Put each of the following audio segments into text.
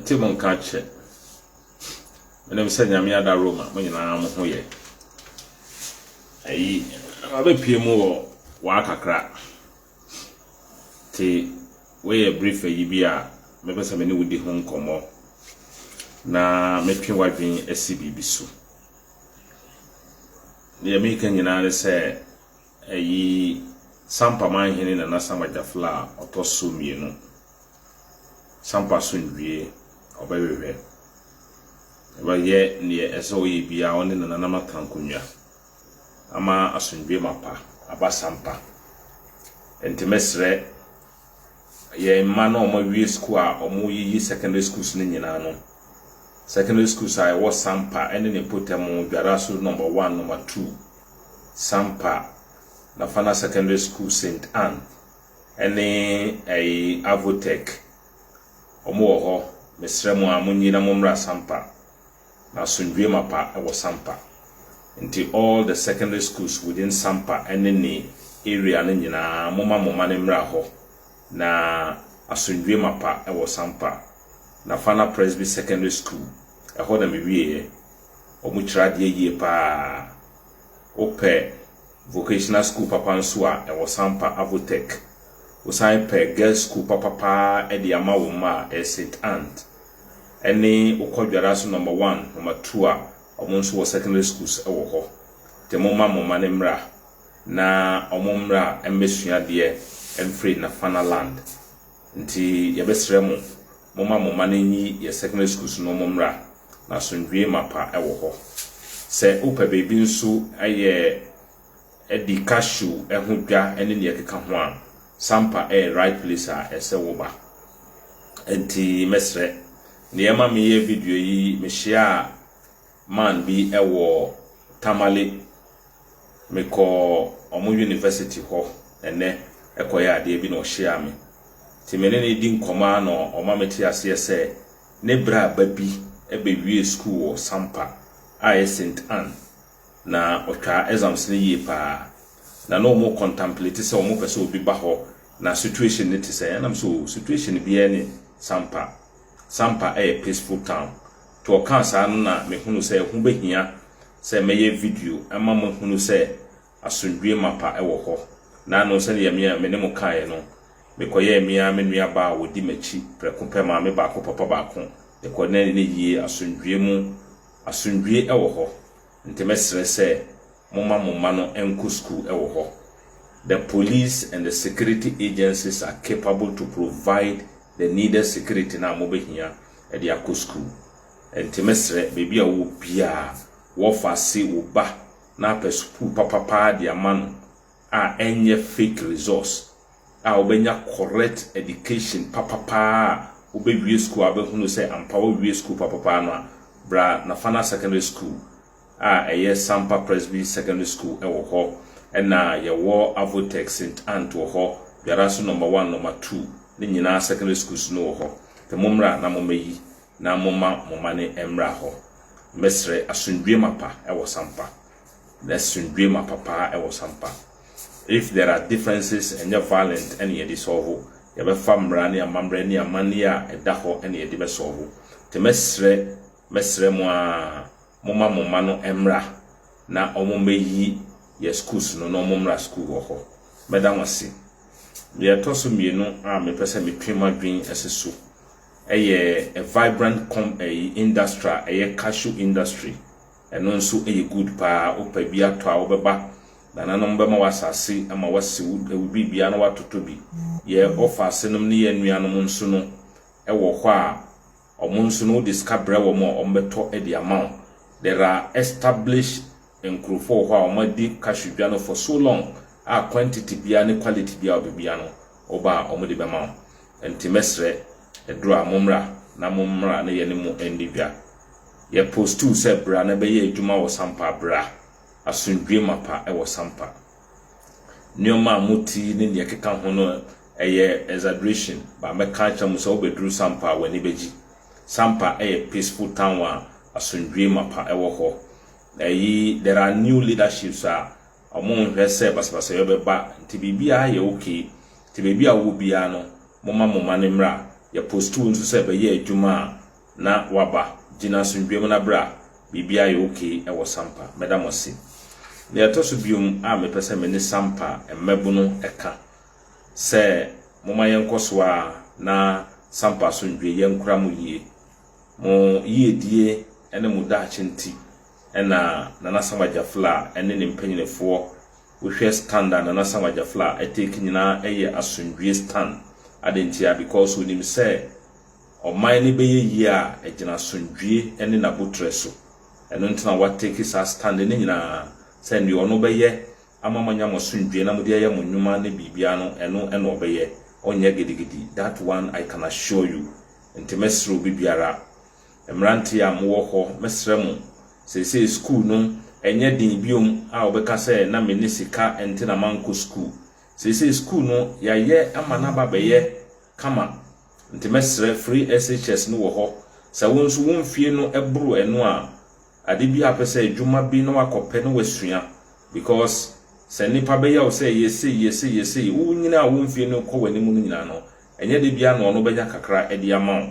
Timon catch it. And I'm saying, I'm yada Roma when I'm here. I be PMO waka crack. Te we a brief a yibia, maybe some new with the home come na making wiping SCB so. The American United say a sampa man hin na sama jafla otoso mienu. Sampa sunwie obawewe. Eba ye ne eso yi bia oni na nanama tankunwa. Ama asunwie mapa aba sampa. Entemesre ye mano omo wie school a omo yi secondary schools ni nyina no. Secondary schools I was sampa ene ne potamo dwaraso number 1 number 2 sampa na fana secondary school St. Anne ene ai Avotech omo ho mesremu amunyina momra sampa na sundwe mapa e wo sampa until all the secondary schools within sampa ene ne area ne nyina moma ne mra ho na asundwe mapa e wo sampa na fana Presby secondary school e ho na mewie omu chirade yie pa ope vocational school papa nso a e wo sampa Avotech osan pe girls school papa e de ama wo ma e St. Anne ene okodwara so number 1 number 2 a omu nso wo secondary schools e wo ho te moma ne mra na omomra embesua de emfree na fana land nti yebesremu moma na nyi ye secondary schools no momra na sondwie mapa e wo ho se upa baby nso aye edikashu ehudwa ene ne yekeka ho a sampa right place a ese wo ba nti mesre ne ma me ye video yi me share man bi e wo Tamale meko omo university ho ene ekoya ade bi no share me ti mene ne di nkoma no oma meti ase se ne bra babi ebe wie school o sampa a St. Anne na otwa exams ne yie pa na no mo contemplate se omo pese obi ba ho na situation ne ti se na so situation bi ene sampa peaceful town to kan sa na me hunu se hu behia se meye video ama mo hunu se asundwe mapa wo ho na no se ne me ne mo kae no mekoye mia menua ba wodi machi prekope ma me ba ko papa ba ko e ko na ne yie asundwe e wo ho ntemesre se moma no enku school e wo ho. The police and the security agencies are capable to provide the needed security na mo behia e de akọ school ntemesre bebi a wo bia wo fase wo ba na pe school papa de amano a enye fake resource a obenya correct education papa obewie school abehunu say ampower wie school papa no bra na fana secondary school a eye Sampa Presby secondary school e wo ho na ye wo Avotech St. Anne to ho biara so number 1 number 2 ne nyina secondary schools no ho te momra na momayi na moma ne emra ho mesre asundwe mapa e wo Sampa the asundwe mapa pa e wo Sampa. If there are differences and you're violent and you dissolve, you have a family and mambrani and mania and daho and you dissolve. The mesre moma no emra na omomeyi ye schools no momra school ho. Madam wasi. We are toso mienu a me pese me twema dwen eseso. A vibrant industry, a cashew industry. And also a good pa opa bia to a obeba. Na nanom be ma wasase ama wase wubi bia na watotobi ye offer senum ne ye nuanom nso no e wo ho a omo nso no discover wo mo ombeto e di amount. There are established enkrofo ho a omadi kashudwa no for so long a quantity bia ne quality bia obibia no oba omode be ma entimesre edro amomra na momra na ye ne mu endibia ye post to se bra na be ye adwuma wo Sampa bra asundwe mapa e wo Sampa nioma muti ne ne keka ho no eye exaggeration ba me ka cha mu so obedru Sampa wani beji Sampa peaceful town wa asundwe mapa e wo ho there are new leaderships among hwese basabasa yobeba nti bibia ye okay nti bibia wo bia no moma ne mra ya postu nso se be ye adwuma na waba gina asundwem na bra bibia ye okay e wo sampa medamose na yetoso biom a mepese me ne sampa emmebu no eka se moma yenkoso a na sampa asundwe yenkura mu yie mo yie die ene mu da achenti ena nana samajafla ene ne mpanyinefo wo hwe standard nana samajafla etake nyina eye asundwe stand adentia because we nim say oman ni beye yi a egina asundwe ene na butreso eno ntina what take is stand ne nyina say ndi ono beye amamanya mo asundwe na mudi aye mo nnwuma ne bibia no eno obeye onye gidigidi that one I can assure you intimesro bibiara emranti a mo ho mesremu say school no enye din biom a obeka say na menisika entina manko school say school no ya ye amana babeye kama intimesre free SHS no wo ho sa wonso wonfie no ebro eno a ade bi apese adwuma bi no akope no wasua because se nipa be ya o say yesi wo nyina wonfie no ko wani mu nyina no enye de bia no benya kakra edi ama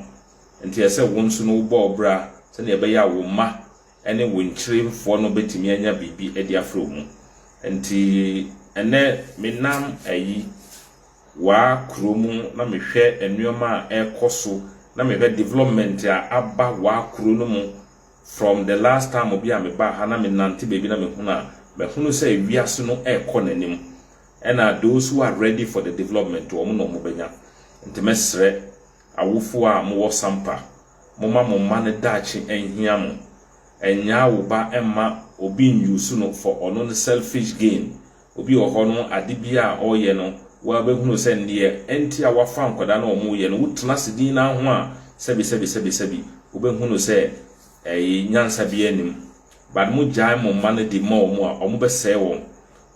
nti ese wonso no bo obra se ne be ya wo ma ene wonkyiremfo no betimi anya bibi edi afro mu nti ene menam ayi wa kromu na mehwe enuoma ekoso na mehwe development a aba wa krono mu from the last time obi a meba ha na menante baby na mehunu say wiase no ekonanim and those who are ready for the development to omo no mobenya nti mesre awofo a mo sampa mo man dachi enhia mo enya wo ba emma obi nyusu no for ono selfish gain obi ohono adibia oye no wa behunu say ndiye enti a wafa nkoda na omo ye no wutena sidin na ho a sebi obehunu say nyansa bi anim but mo jai mo man di mo mo a omo be say wo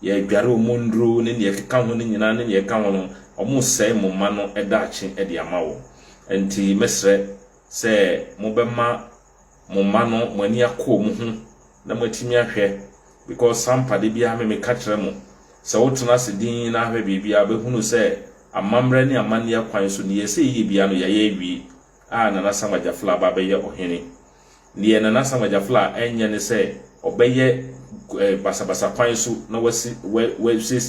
ye adware omo ndro ne ne keka ho ne nyina ne ye ka ho no omo say mo man no edachi edi ama wo enti mesre say mo be ma mo man no mo ani akọ mo hu na matimi ahwe because sampa de bia me ka kire mo se wotuna sidin na ahwe bibia behunu say amamre ne amane akwan so ne ye say ye bia no ya ye wi a na samajafla ba be ye ohene ne na samajafla enye ne say obeye basabasa kwan so na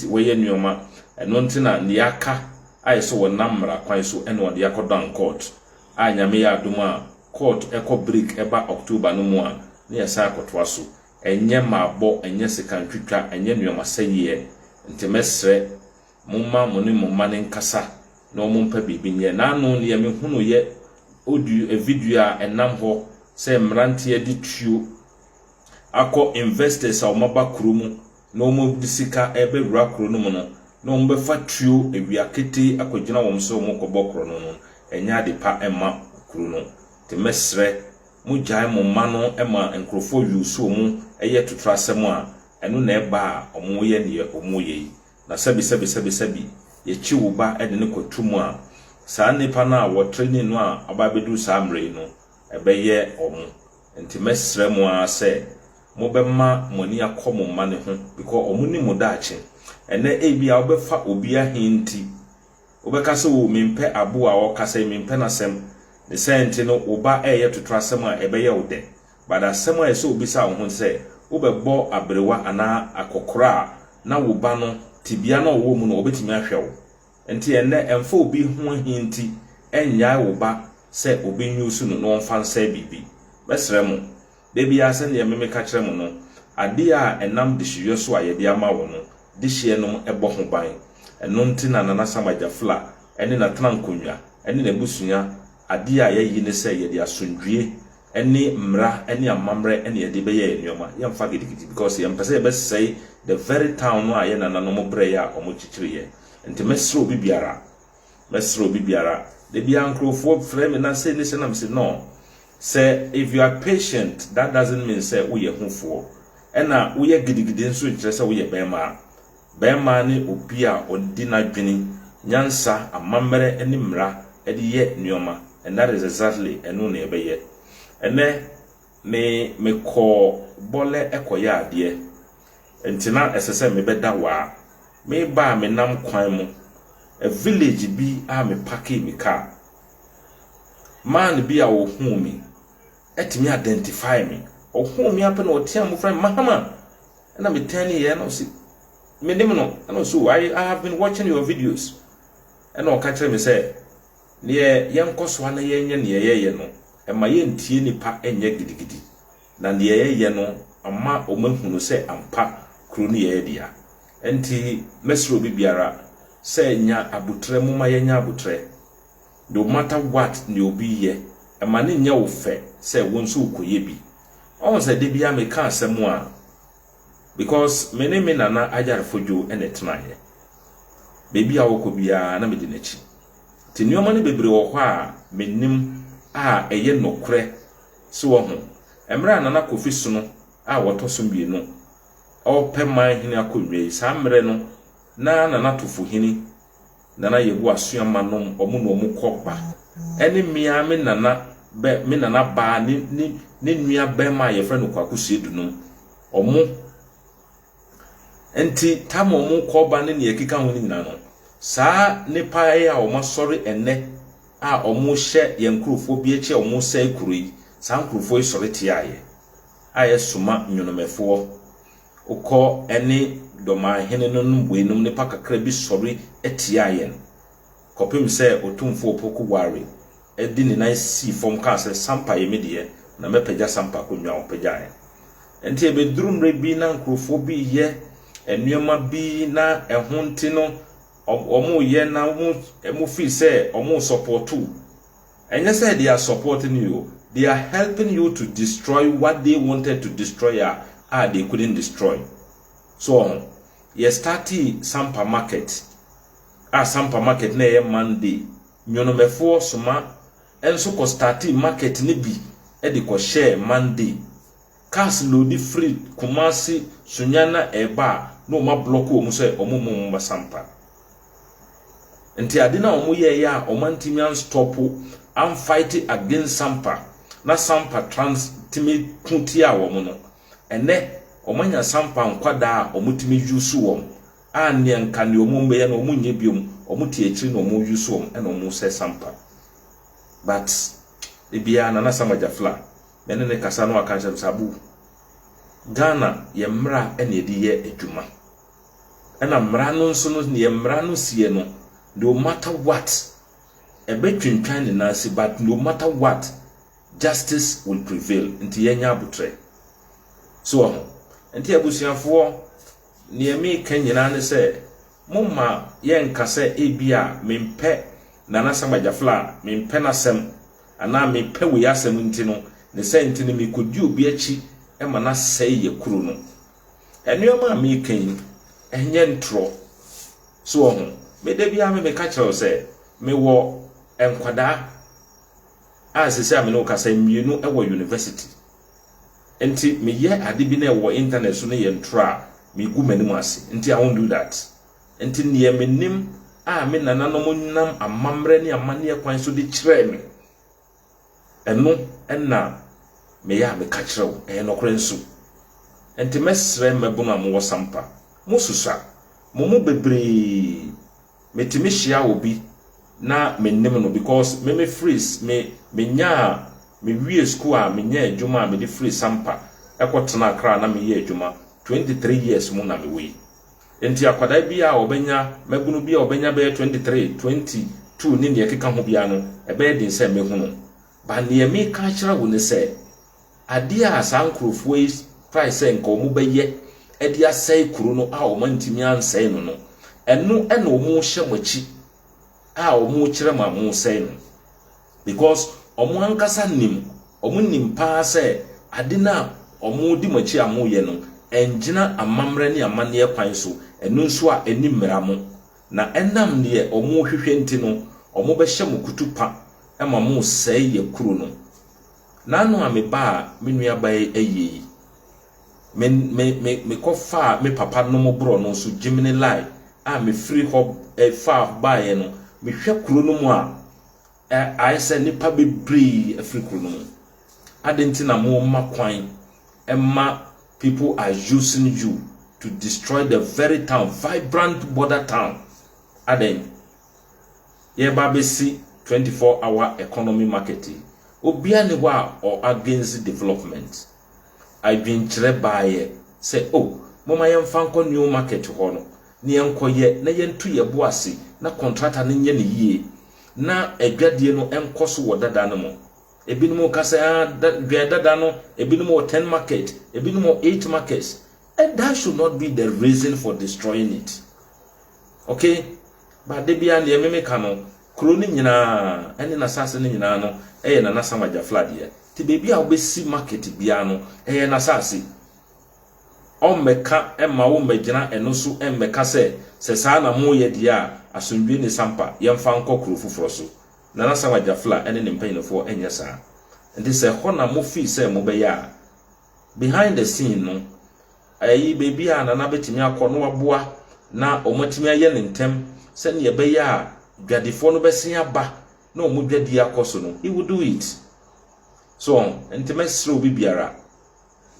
we ye nuoma eno ntina ne aka ai so wonamra kwan so eno ode akodan court anyame ya aduma court eko break eba October no mu a ne yesa akotwa so enye mabo enye sekantwitwa enye nuoma saye ntemesre mumma moni mumma ne nkasa na omumpa bibinye na anu ne me hunu ye audio a video a enam ho say mrante edi tuo akọ investors a omaba kurumu na omo disika ebe wura kuro no mu no na ombe fa tuo ewiakete akogina wom so omo kọbọ kuro no no enya de pa ema kuro no te mesre mu jai mo mano ema enkrofo yusu omo eye tutrasem a enu na eba a omo ye ne omo ye na sebi ye chi wo ba ede ne kotumu a saa nipa na wo training no a ababedu saa mre no ebe ye omo enti mesre mo a se mo be ma moni akomo ma ne ho because omo ni mo daache ene ebi a obefa obi ahinti obekase wo mempe abo a okase mempe na sem ne senti no oba eye tutrasem a ebe ye ode bada sem a ese obi sa wo ho se obebọ abrewa ana akokora na wo ba no tibia na wo mu no obetimi ahwe wo enti ene emfa obi ho hinti enya wo ba se obi nyusu no no mfa nsa bibi besre mu de bia se ne meme ka kire mu no ade a enam de hyiyo so a ye de ama wo no de hye no ebo ho ban eno ntina na samajafla ene na trankonwa ene na busunya ade a ye yi ne se ye de asundwie ene mra ene amamre ene ye de be ye enuoma ye mfa gidigidi because ye mpese be say the very town no a ye na no mo bre ya omo chichiri ye enti mesro bibiara de bia nkrofo frame na say ni na say no say if you are patient that doesn't mean say we ye hufo ena we ye gidigidi nso kire say we ye bema ni obi a odi na dwini nyansa amamre ene mra ede ye nuoma and that is exactly enu na ebe ye ene me ko bole ekoya ade entina esese me beda wa me ba me nam kwan mu a village bi a me park me car man bi a wo hu me etimi identify me ohu me ape na otia mo friend mahama na me tani ye na osi me nim no na so I have been watching your videos na o ka kire me say ne ye nkoso na ye nye ne ye no e ma ye ntie nipa enye gidigidi na ne ye no ama o mahunu say ampa kru ne ye dia enti mesro bibiara say nya abutre mu ma ye nya abutre no matter what ne obi ye e ma ne nya wo fe say won so ukoye bi on say de bia me ka asem a because me nana ajar fojo ene tenaye bebi a woko bia na me di nachi ti nioma ne bebre wo hɔ a menim a eye nokre so wo ho emra nana kofi so no a wotoso bienu o peman hini akonwe sa mre no na nana tofo hini nana yebu asuama nom omu no mu koba ene mia me nana ba ni nua ba ma ye frɛ no kwakusu edunum omu enti tam omu koba ne ne ekika ho ni nyina no saa nipa ya omo sori enne a omu hye ye nkrofo bi echi omu sai kurui saa nkrofo isori tiaye aye suma nyonomefo ukọ ene doma hene no nbuenum nipa kakra bi sori etiaye kopim se otumfo opoku ware edi ni nan si fom ka se sampa ye medie na mepagya sampa konwa opagyae enti ebedrum re bi na nkrofo bi ye enuema bi na ehonti no omu ye na omu feel say omu support too enye say they are supporting you, they are helping you to destroy what they wanted to destroy they couldn't destroy. So ye started Sampa market Sampa market na ye Monday nyonomefo soma enso ko started market ni bi e de ko share Monday cars load free Kumasi Sunyana eba no ma block omu say omu mo Sampa enti ade na omu ye ya omantimian stop am fight against Sampa na Sampa trans timi kunti a wo no ene omanya Sampa nkwada omutimi yusu wo ane nka ne omu mbe ya na omu nye biom omuti ekiri na omu yusu wo ene omu se Sampa but ebia na Samajafla mene ne kasa no akancha sabu Ghana ye mra ene edi ye adwuma ena mra no nso no ye mra no sie no no matter what a between ni nasi but no matter what justice will prevail nti yenya abutre so nti abusuafo niemi kanyina ne se mumma yenka se ebia mempe Nana Samajafla mempe na sem ana mempe we asem nti no ne se nti ne mekodi obi achi e ma na sei ye kuru no enuoma me kan enye ntro so me de bia me ka kire se me wo enkwada asese ame no kasa mienu e wo university enti me ye ade bi na wo internet so na ye ntra me gu manim ase enti I won't do that enti ne me nim me nananom nam amamre ne amane kwan so de kire me eno enna me ya me ka kire wo e no kore nso enti mesre mebuna mo wo Sampa mususa mo bebre metimi hia obi na menim no because me freeze me nya me wie school me nya adwuma me de free Sampa ekotena akra na me ye adwuma 23 years mu na me we enti akwada bia obenya magunu bia obenya be 23 22 ni ne keka ho bia no ebe din se me hunu ba ne me ka kira wo ne se ade a sankrofo is price enko mu be ye edi asai kuru no a o mantimi ansai no enu ena omu hye machi a omu kire ma mu sai no because omu ankasa nim omu nim pa se ade na omu di machi amu ye no enjina amamre ne amane kwan so enu nso a eni mmra mo na enam ne omu hwehwe nti no omu be hye mu kutupa e ma mu sai ye kuru no na no ameba menua bai ayi me kofa me papa no mo bro no so Gemini lie me free hop fa bae no me hwe kuro no mu a I say nipa bebree free kuro no adenti na mo makwan emma people are using you to destroy the very town, vibrant border town. Aden ye ba be see 24-hour economy market obia ne wa or against development. I've been by say, oh, mama yam fanko new market hono. Ni enkoye na yentu ye boase na contractor ne nye ne yie na adwadie no enkoso wo dada no mo ebinumo kasa dada no ebinumo 10 market ebinumo 8 markets, and that should not be the reason for destroying it. Okay, but de bia ne memeka no kro ni nyina ene na sase ni nyina no na Nasamaja Fladie ti bebi a obesi market bia no na sase Omeka emma wo megina eno so emmeka se saa na mo ye dia asundwe ne sampa yemfa nkokro fufuro so na Nasamaja Fla ene ne mpanyinfo enye saa ndi se ho na mo fi se mo be ya behind the scene no ayi bebi a na betimi akono aboa na omotimi aye ne ntem se ne be ya dwadifo no besen aba na omodwadi akoso no he will do it. So intimate obi biara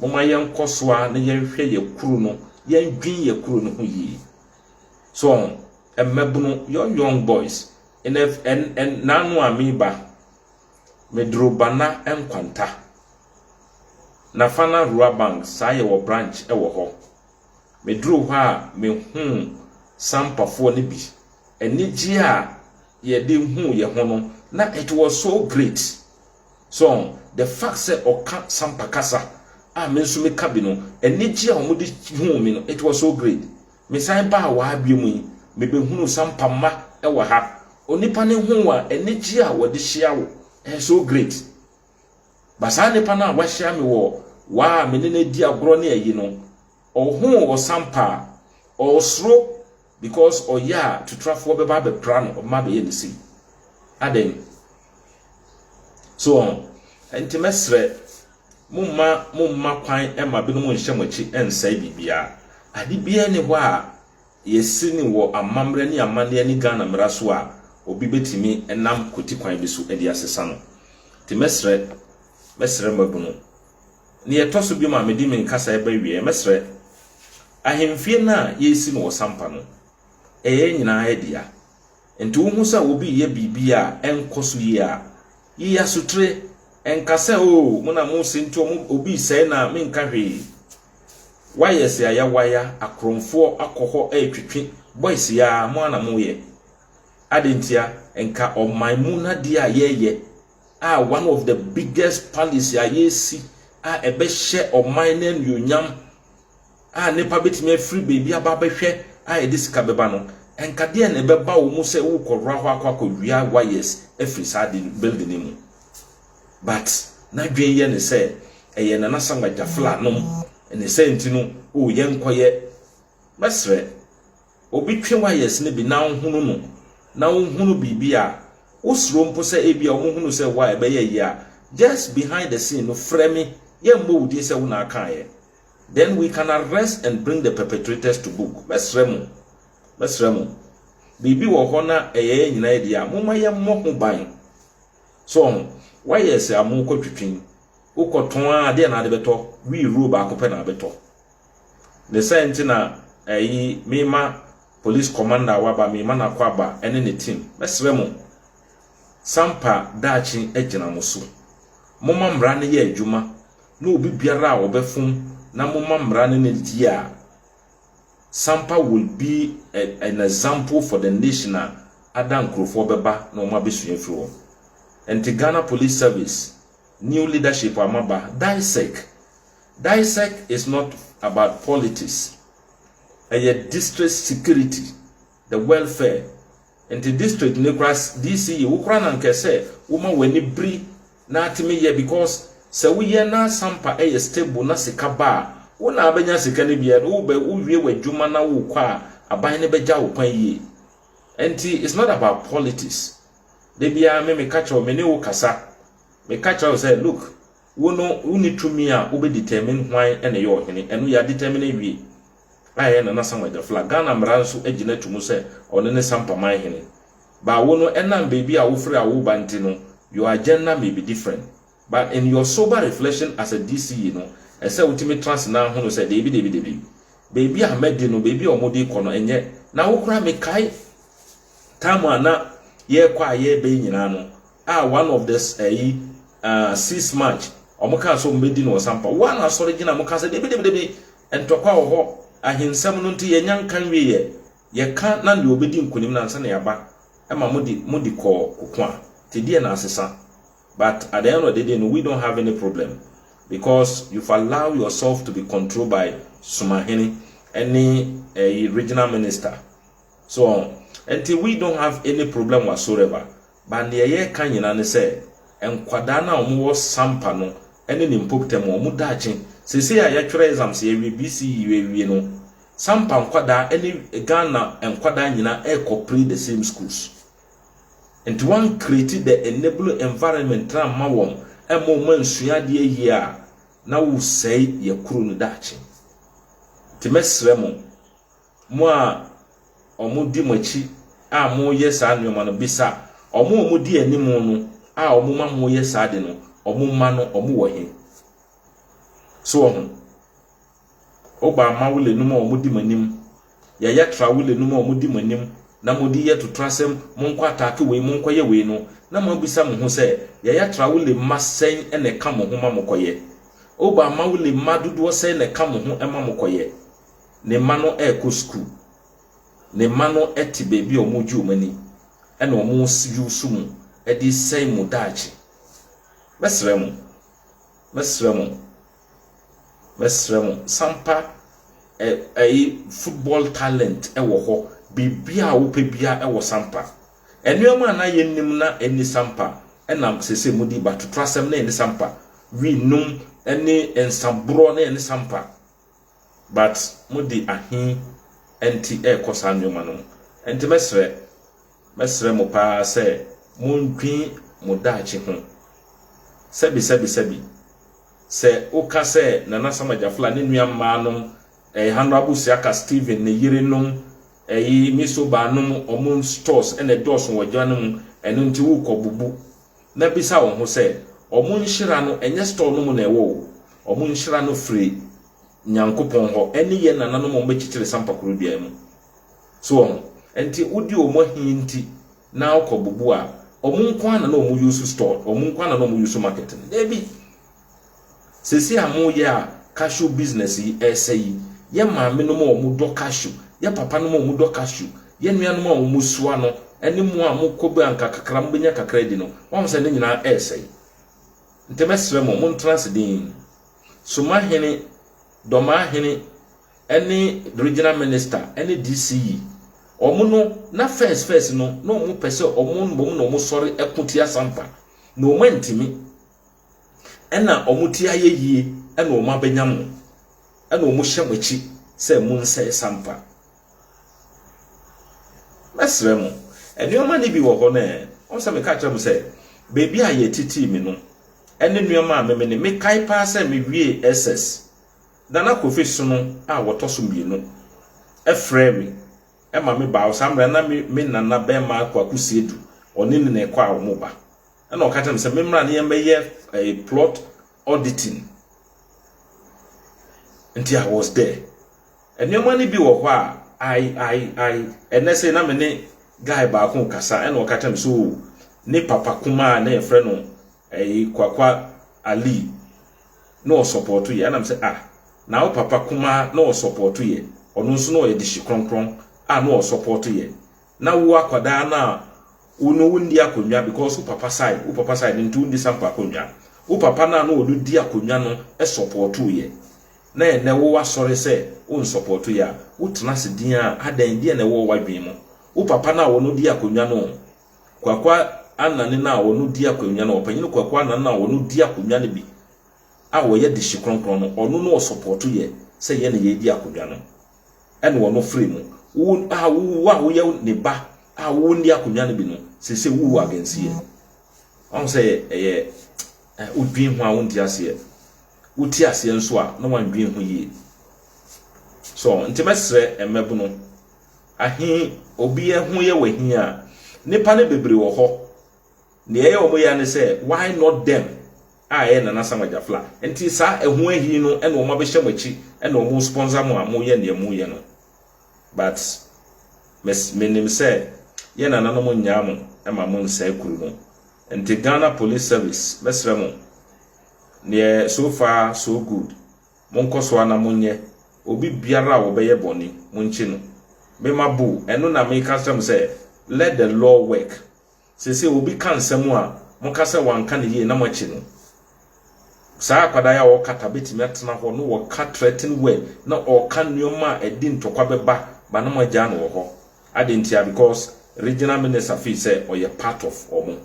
mama yen kosoa na yen hwe ye kuru no yen dwin ye kuru no ho yi. So emmebuno young boys and nanu amiba medrobana enkwanta na fana rural bank saye wo branch e wo ho medro ho a me hu sampafo ne bi enigi a ye de hu ye ho no na it was so great. So the fact say oka sampakasa me nso me kabi no enigi a omudi hu me no it was so great. Me san ba wa abiemu me be hunu sampamma e wa ha onipa ne hu a enigi a wode hia wo so great. Basa nipa na wa hia me wo wa me ne di agro na ayi no ohu o sampa o sro because oya to trafo be ba be plan o ma be ye nisi aden. So entimesre mumma kwan ema bi no mo nhye mochi ensai bibia ade bia ne ho a yesi ni wo amamre ni amane ni Ghana mraso a obi betimi enam koti kwan bi so edi asesa no timesre mesre mabuno ni etoso bi ma medi min kasa eba wie mesre ahemfie na yesi no wo sampa no nyina edia enti wo hu sa obi ye bibia enkoso yi a yi asutre enkase o muna mu sinto obi sai na menka hwe wayes ya waya akromfo akoho etwetwe boys ya mo ana mo ye adentia enka omaimu na dia yeye one of the biggest palace ya yesi ebe hye omaine nyonyam nepa betime free baby aba behwe edisika beba no enka de na beba wo mu se wo korwa ho akwadua wayes every side building mu. But na dwen ye ne se eye na Nasamaja Fla nom ne se ntinu o ye nkoye mesre obi twe wayes ne bi na nhunu no na nhunu bibia osro mpo se ebia ohunu se wa ebe ye ya just behind the scene no frame ye mbo wudi se wona aka ye, then we can arrest and bring the perpetrators to book. Mesre mo bibi wo ho na eye nyina ye dia moma ye mo ho ban. So why yes amu ko twitwin ukoton a de na de beto we robe akope na beto the sent na mema police commander waba mema na kwaba ene ne team mesre mo sampa dachi ejina muso moma mra ne ye adwuma na obi biara a obefum na moma mra ne dia sampa will be an example for the nation adan krofo beba na oma besu afiro. And the Ghana Police Service, new leadership amaba, DISEC is not about politics. A district security, the welfare, and the district necras DC, Ukraine and Kese, woman when you breathe, not me here because so we are not sampa a stable nasikaba, una abenya sikanibia, ube uwe jumana ukwa, abayne beja upanyi. And it's not about politics. They be me catch or many kasa. Me catch or say, look, we know we need to me ube determine why and your and we are determining we. I am Nasamaja Fla Ghana mranso ejine to muse or ne sampa my hene. But we know enam baby a ufre a ubantino, your agenda may be different. But in your sober reflection as a DC, you know, and say ultimate trans now who say baby. Baby I met no baby or modi kono and yet now ukra me kai tamana ye kwa ye be nyina no one of this 6 March omuka so mbedi no sampa one asori gina muka se de entokwa ho ahensam no nti yenya nkan wiye ye ka na de obedi nkonim na nsa na yaba ema mudi ko kokwa te die na asesa. But at the end of the day, no, we don't have any problem because you've allowed yourself to be controlled by Sumahini, any regional minister. So until we don't have any problem whatsoever, but the year can you say and kwadana omo sampa no any nimpoptem omo dachin se say ayatwere exam say we BC we no sampa kwada any Ghana and kwada nyina e complete the same schools. And one created the enable environment tram mawom e mo mansua de yia na wo say ye kuru no dachi timesre mo a omo di machi a mo yesa anwoma no bisa omo di anim no a omo ma mo yesa de no omo ma no omo wo he so oba ma wole no ma omo di manim ya ya trawole no ma omo di manim na modi ye to trasem monko atake we monko ye we no na mo bisa mo ho se ya trawole masen ene ka mo ho ma mokoye oba ma wole madudo se ne ka mo ho ema mokoye ne ma no e ko school ne ma no eti baby o mo ju mani ene o mo siu sum e di sei mo dachi mesremo sampa football talent e wo ho bibia wo pe bia e wo sampa enuoma na yennim na eni sampa enam sese mudi batu trasem na eni sampa wi num eni ensabro na eni sampa but mudi ahin enti e kosa enuoma no enti mesre mo pa se mondwin mo daachi ho sebi se oka se Nana Samajafla ne nuama no Honorable Siaka Steven ne yire no miso ba no omon stores ene dos wo gyanum eno nti wo kobubu na bisa wo ho se omon hira no enye store no mu na ewo omon hira no free nyankopon ho ene ye nana no mo bechichire sampa kuro bia mu so enti udi omo hinti na okobubu a omon kwa na omo use store omon kwa na omo use market debi sesi amu ya cashew business yi esai ye maame no mo omo do cashew ya papa no mo do cashew ye nua no mo musua no eni mu a mo kobe anka kakra mbenya kakra di no won se ne nyina esai ntemesre mo transidin Sumahini Domahini any regional minister any DCE omuno na first no no mu pese omun bom no mu sori ekutia sampa no mantimi ena omutia yeyie ena o mabanyam ena o mu hyemachi se mu nse sampa mesremo enuoma ni bi wo ho na on se me ka kire mu se bebi a ye titi mi no ene nuoma me ne me kai pa se me wie SS Nana Kofi Sunu a wotoso mienu efremi e ma me ba o samra na me nana be ma kwaku siedu oni ne ne kwa o moba e na okata me se me mra ne ye a plot auditing until I was there and your money be wo a I and say na me ne guy ba ko kasa e na okata me so ne papa kuma na e frɛ no kwakwa Ali no support you and I'm say na o papa kuma na o support ye ono nso na o ye dishi kronkron na o support ye na wo akwada na uno wundi akonwa because o papa side ntu ndi sampa akonwa o papa na o di akonwa no e support ye na e ne wo asore se o support ya o tena se din a adan dia na wo wadwen mu o papa na wo no di akonwa no kwakwa anane na wo no di akonwa no opanyin kwakwa anane na wo no di akonwa ne bi a wo ye de hikronkron no ono no support ye se ye ne ye di akodwa no ene wo no free mu wo ye ne ba a wo ndi akodwa no bi no se wo against ye on say ye udwin ho a wo ndi ase uti ase nso a na wan dwin ho ye so ntemesre emebu no ahin obi ho ye wahin a nipa ne bebre wo ho ne ye omo ya ne say why not them Nana Samajafla enti sa ehu ahi no ene o ma be hyemachi ene o mo sponsor mo amo ye ne mu ye no but menim say ye nana no mo nya mo e ma mo nsa kuru no nti Ghana Police Service besremo ne so far so good monko so ana monye obi biara wo beye boni monchi no me mabu eno na me custom say let the law work say obi kan nsem a monka say wanka ne ye na machi no saa kwada ya wo kata betimi atena ho no wo ka threaten way na o kan nyoma edi ntokwa beba ba na magya no ho adentia because regional minister fee say or ye part of omo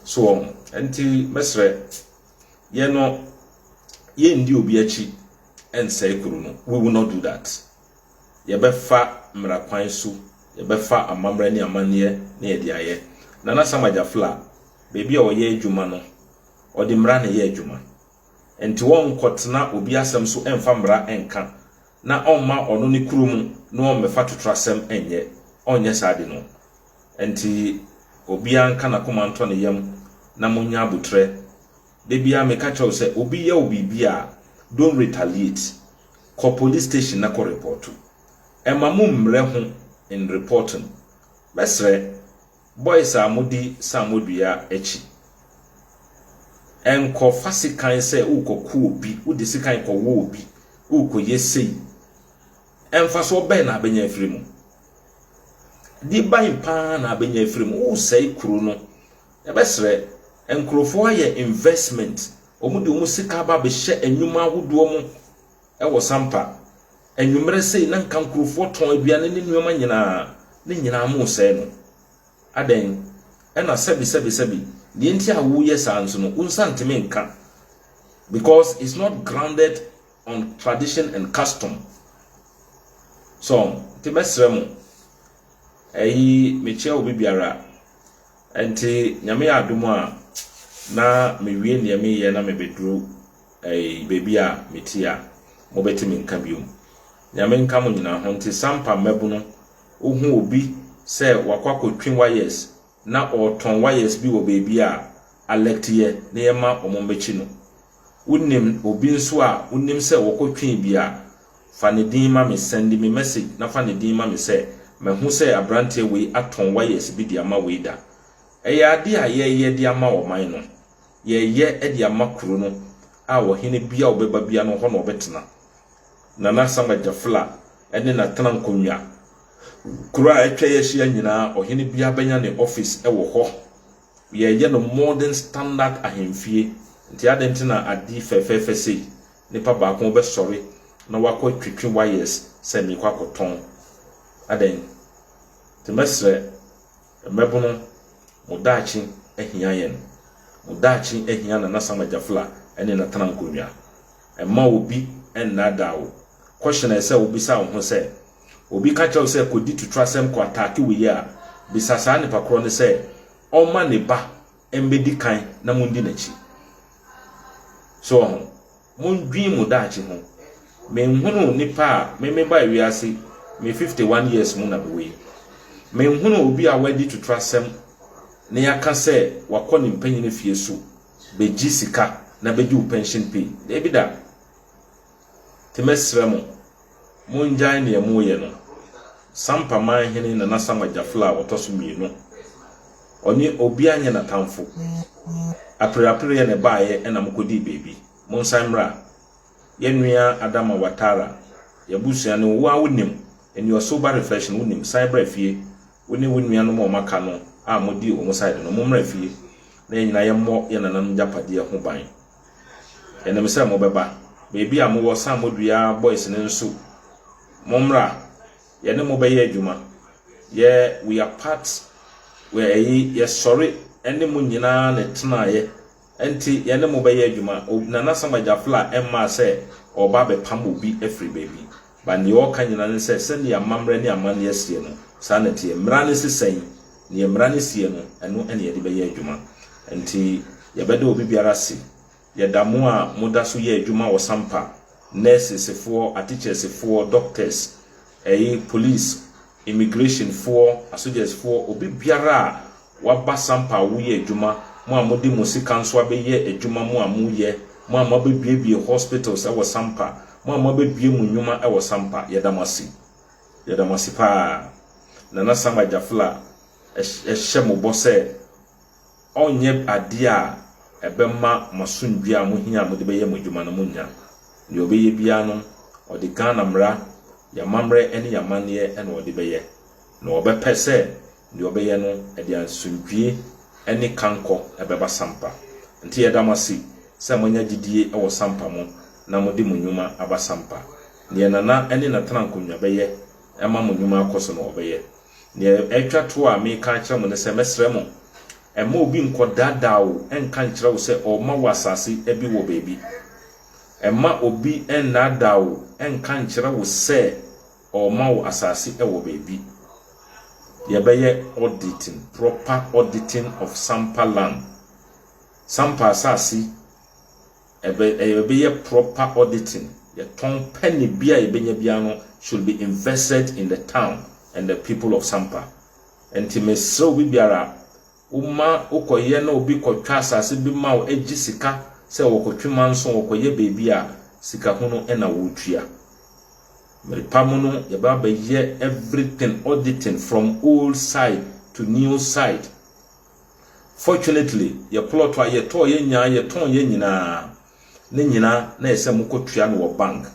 so enti mesre ye no ye ndi obi achi ense kuru no we will not do that ye befa mrakwan so ye befa amamra ni amane na ye di aye na Samaja Fla baby o ye adwuma no o di mra na ye adwuma enti won kotena obi asem so emfa mra enka na omma ono ni kuru mu no mefa totrasem enye onye saade no enti obi anka na komanto ne yam na munya abutre de bia me ka chaw se obi ya obi bia don't retaliate call police station na call report ema mumre ho in reporting besre boys amudi samodua echi enko fasikan se ukoku obi udi sikan ko wo obi uko yesei emfa so be na benya afirimu di ban pa na benya afirimu o sei kuru no ebesre enkrofo aye investment omudi omusika ba be hye enwuma ahodo mu ewo sampa enwumre sei na nkan krofo ton aduane ne nnuama nyina ne nyina mu sei no aden ena sebi the entire wo yes anso no unsantime nka because it's not grounded on tradition and custom so tibesrem meche obi biara enti nyame adom a na mewie niame ye na mebeduru bebi a metia mo betimi nka biom nyame nka mo nyina ho nti sampa mebu no ohu obi se wakwakotwin wires na oton wires bi wo bebi a electie na yema omombechi no unnim obi nso a unnim se wokotwin bi a fa ne din ma me send me message na fa ne din ma me se mehu se abrante we aton wires bi dia ma we da eya ade a ye dia ma wo man no ye dia ma kuro no a wo hene bia obeba bia no ho no obetena na Samaja Fla ene na tena nkonwa kuro a etwa ye hia nyina ohene bia benya ne office ewo ho ye no modern standard ahemfie nti adentina adi fefefe sei nipa ba ko be sori na wakọ twitwi wires se mi kwa koton aden te mesre mebono mudachi ehia yen mudachi ehia na Samaja Fla ene na tena nkonwa emma obi enna dawo question ese obi sa ho se obi ka chaw se kodi to trasem ko attack we ya bisasa ne pakro ne se oma ne ba embedi kan na mundi na chi so mun dwi mudachi ho me nhunu nipa me ba wiase me 51 years mu na be me nhunu obi a wadi to trasem ne yaka se wakọ ne mpanyine fie so be jisika na be ju pension pay de bi da temesremo munjan ne mu ye no sampa man hene na Samaja Fla otoso mienu oni obi anya na tamfo apre ye ne baaye ena mkodi baby monsamra yenua Adama Watara yabusua ne wo awonim eni osoba reflection wonim cyber fie woni wonua no mo maka no a modi o mo side no momra fie na nyina ye mo ye nanam japade ho ban ene mesa mo beba baby am wo sam modua boys ne nso momra ye ne mo be ye adwuma ye we are part we ye sorry ene mo nyina ne tena ye enti ye ne mo be ye adwuma na Samaja Fla emma se oba be pam obi every baby ba ne o ka nyina ne se ne amamra ne amane asie no sanete ye mra ne sesen ne mra ne sie no eno ene ye de be ye adwuma enti ye bede obi biara si ye damu a moda so ye adwuma wo sampa nurses for teachers for doctors police immigration for soldiers for obi biara waba sampa wo ye adwuma mo amodi musika nso abeye adwuma mo amuye mo amabebiebie hospitals ewo sampa mo amabebie mu nnwuma ewo sampa yedamasi pa na Samaja Fla ehye mo bose onye ade a ebema masundwe a mohia mo de beye modwuma no munya ne obeye bia no odi Ghana mra ya mamre ene ya manne ene odi beye na obepese ne obeye no ede ansundwe ene kanko ebeba sampa nti yedamasi se monya didie ewo sampa mo na mode munyuma aba sampa ne nana ene na trankonwa beye ema munyuma akoso no obeye ne etwa to a me ka kire mo ne se mesre mo ema obi nkodadawo enka nkire wo se o ma wasase ebi wo bebi ema obi enadawo enka nkire wo se o ma wo asase ewo bebi yebeye auditing, proper auditing of sampa land sampa asase ebeye proper auditing ye ton penny bia yebenya bia no should be invested in the town and the people of Sampa enti mesro bi biara uma ukoye na obi kotwa asase bi ma o egi sika se wokotwema nso wokoye bebi a sika hono ena wotua meripamono yeba baye everything auditing from old side to new side. Fortunately ye plot wa ye to ye nya ye ton ye nyina ne nyina na ese mukotua no wo bank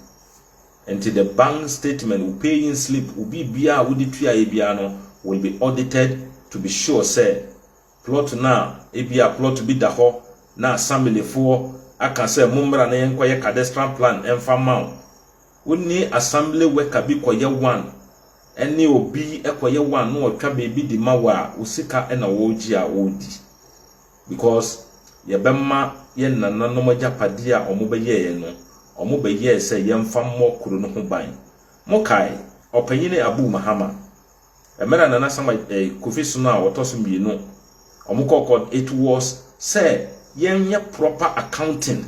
until the bank statement will pay in slip will be bia wudi tua ye bia no will be audited to be sure say plot na e bia plot bi da ho na assembly for aka say mumbra na yenkoye cadastral plan emfa maw woni assembly worker bi koye one ene obi ekoye one no otwa bebi di mawa usika ena woji a wodi because yebemma ye nananom agapade a omobeye no omobeye se yemfa mmokuru no ho ban mokai opanyine Abu Mahama emera nana sama Kofi Sunu a wotoso mienu omukokod it was say yenye proper accounting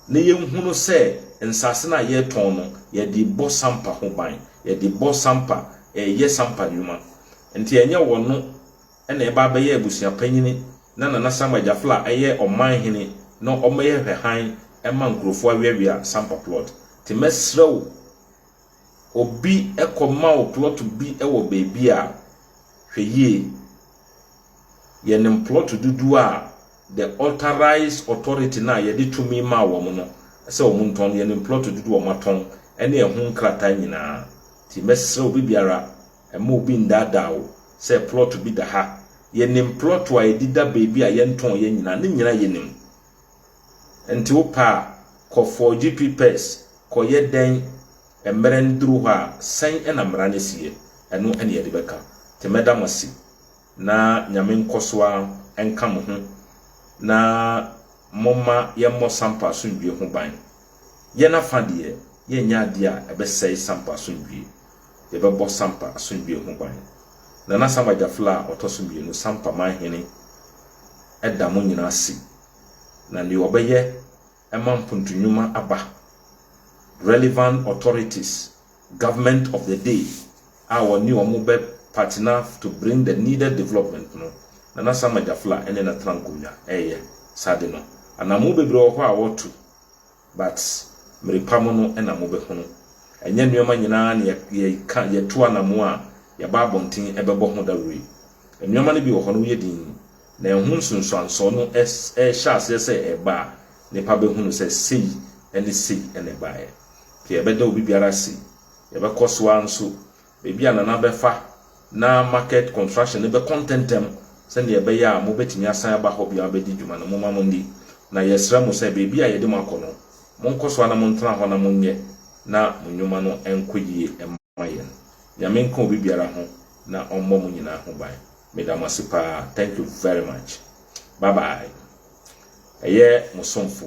ne yenhunu say nsase na ye ton no ye di bo sampa ho ban ye di bo sampa ye sampa nyuma enti enye wono ena e ba beye abusia panyine na sama jafla eye oman hini no omaye hwehan ema nkrofo awiawia sampa plot ti mesrew obi ekoma o plot bi ewo bebi a hweye yenim plot dudu a the authorized authority na ye de tumi ma wo mo no se o munton yenim plot dudu o maton ene ehun krata nyina ti mesrew bi biara ema obi ndadawo se plot bi da ha yenim plot wa edida bebi a yenton ye nyina ne nyina yenim enti opa ko 4GP pes ko ye den emrendru ha san ena mrane sie eno ene ye de beka te medamasi na nyame nkosoa enka mo ho na moma ye mo sampa sundwe ho ban ye na fadie ye nya ade a ebesai sampa sundwe ye bebo sampa sundwe ho ban na sama jafla otosumbi no sampa manhene eda mo nyina si na ni obeye emampuntunyuma aba relevant authorities government of the day our new omobe partner to bring the needed development no na sama jafla ene na trankunya sade no anamu bebre ho a wotu but meripamo no ena mo be hono enye nuoma nyina na ye to anamu a ya babontin ebebo ho dawri enwoma ne bi wo hono yedin na ehun sunsuanso no chance se eba ne pa be hunu se sei ene sei ene bae ke ebeda obi biara sei ebe koso anso bebi anana befa na market construction ne be contentem se ne ebe ya mo betimi asan aba ho bia be di dwuma no mo ma mo ndi na yesra mo se bebi a yede mo akono mo nkoso ana mo ntran ho na mo nye na munwoma no enkoyie emayen nyame nko obi biara ho na ommo mu nyina ho ban medamasipa thank you very much bye bye eye musomfo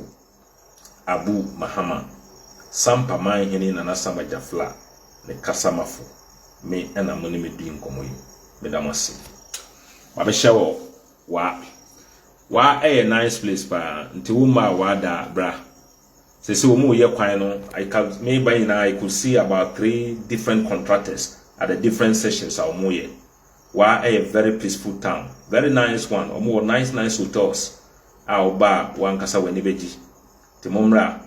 Abu Mahama sampa man hini na sama jafla ne kasamafo me ena mo ne medi nkomoyi medamasi babeshawo wa nice place pa nti wo ma wa da bra se wo mu ye kwan no I could see about 3 different contractors at the different sessions of Omoye. Wa a very peaceful town, very nice one. Omo nice hotels. Oba wan kasa weni beji. Timomra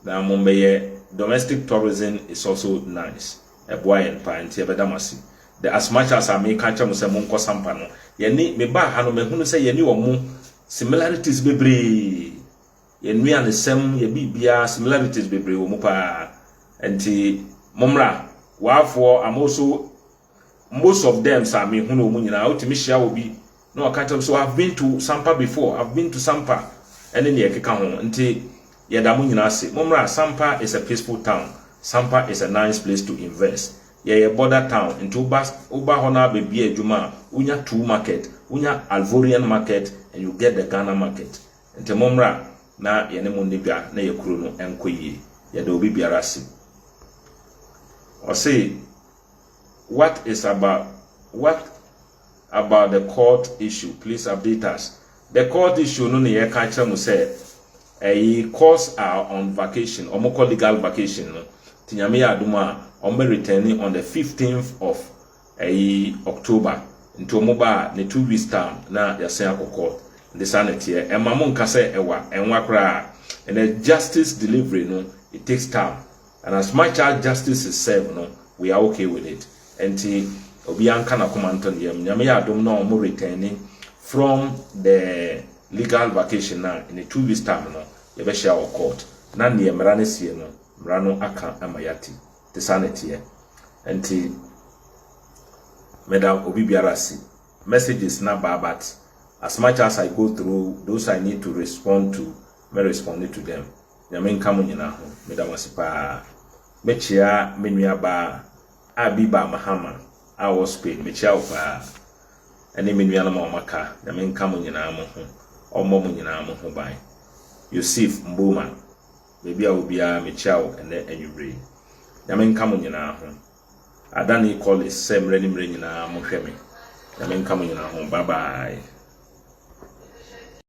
na mombeye domestic tourism is also nice. Eboyen pa nti ebedamasi. The as much as I may catch am say monko sampa no. Ye ni me ba ha no me hunu say ye ni omo similarities bebree ye nua ne sem ye bibia similarities bebree wo mu pa enti momra wafo amoso most of them say me hu no mu nyina otimi hia obi no I can't so I've been to Sampa before. I've been to Sampa and then ye keka ho nti ye da mu nyina ase momra Sampa is a peaceful town. Sampa is a nice place to invest. Ye border town into uba hona bebi adwuma unya two market unya Alvorian market and you get the Ghana market nti momra na ye ne mo nebia na ye kuro no enkoyie ye da obi biara ase or say what about the court issue? Please update us. The court issue no ne ye ka kire mo say courts are on vacation or more legal vacation no tinyame ya aduma on returning on the 15th of October into omoba ne 2 weeks time na ya sen akoko the sanity e mamo nka say ewa enwa kra and the justice delivery no it takes time and as much as justice is served no we are okay with it enti obi anka na commandant yam nyame ya adum na omo returning from the legal vacation na in a 2 weeks time no ye be share court na ne mra ne sie no mra no aka amayati the sanity enti madam obi biara si messages na ba but as much as I go through those I need to respond to me respond to them nyame nka mo nyina ho madam wasipa mechia menua ba abiba mahama I was paid mechia opa ene menua na maka nyame nka mo nyina mo ho omo mo nyina mo ho ban Yusuf Mboma maybe I will be a michao and then you bring. Yamen come on your home. Adani call it same ready na mohweme. Yamen come on your home. Bye bye.